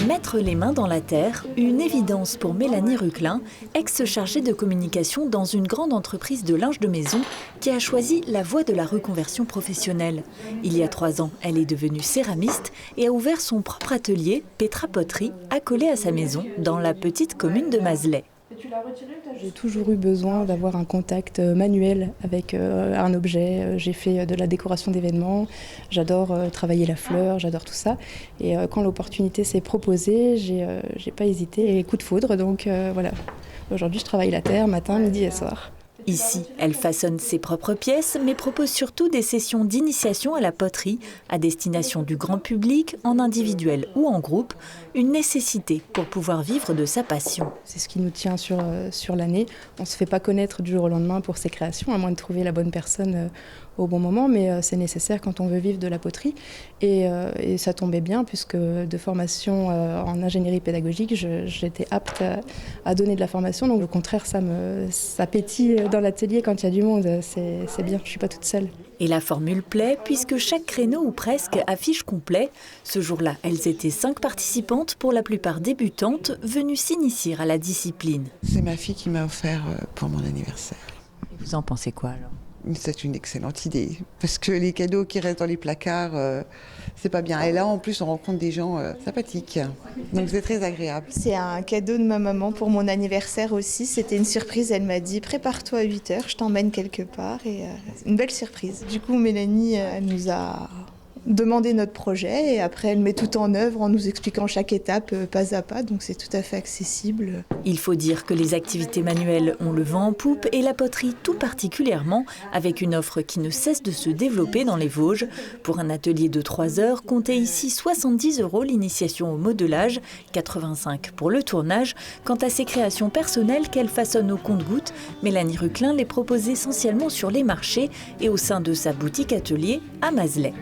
Mettre les mains dans la terre, une évidence pour Mélanie Ruclin, ex-chargée de communication dans une grande entreprise de linge de maison qui a choisi la voie de la reconversion professionnelle. Il y a 3 ans, elle est devenue céramiste et a ouvert son propre atelier, Petra Poterie, accolé à sa maison dans la petite commune de Mazlais. J'ai toujours eu besoin d'avoir un contact manuel avec un objet. J'ai fait de la décoration d'événements, j'adore travailler la fleur, j'adore tout ça. Et quand l'opportunité s'est proposée, j'ai pas hésité et coup de foudre. Donc voilà, aujourd'hui je travaille la terre matin, midi et soir. Ici, elle façonne ses propres pièces, mais propose surtout des sessions d'initiation à la poterie, à destination du grand public, en individuel ou en groupe, une nécessité pour pouvoir vivre de sa passion. C'est ce qui nous tient sur l'année. On ne se fait pas connaître du jour au lendemain pour ses créations, à moins de trouver la bonne personne au bon moment, mais c'est nécessaire quand on veut vivre de la poterie. Et ça tombait bien, puisque de formation en ingénierie pédagogique, j'étais apte à donner de la formation. Donc au contraire, ça pétille dans l'atelier quand il y a du monde. C'est bien, je ne suis pas toute seule. Et la formule plaît, puisque chaque créneau ou presque affiche complet. Ce jour-là, elles étaient 5 participantes, pour la plupart débutantes, venues s'initier à la discipline. C'est ma fille qui m'a offert pour mon anniversaire. Et vous en pensez quoi alors ? C'est une excellente idée, parce que les cadeaux qui restent dans les placards, c'est pas bien. Et là, en plus, on rencontre des gens sympathiques, donc c'est très agréable. C'est un cadeau de ma maman pour mon anniversaire aussi. C'était une surprise, elle m'a dit « Prépare-toi à 8h, je t'emmène quelque part ». Et une belle surprise. Du coup, Mélanie, elle nous a demandé notre projet et après elle met tout en œuvre en nous expliquant chaque étape pas à pas, donc c'est tout à fait accessible. Il faut dire que les activités manuelles ont le vent en poupe et la poterie tout particulièrement, avec une offre qui ne cesse de se développer dans les Vosges. Pour un atelier de 3 heures, comptez ici 70 € l'initiation au modelage, 85 pour le tournage. Quant à ses créations personnelles qu'elle façonne au compte-gouttes, Mélanie Ruclin les propose essentiellement sur les marchés et au sein de sa boutique atelier à Mazlais.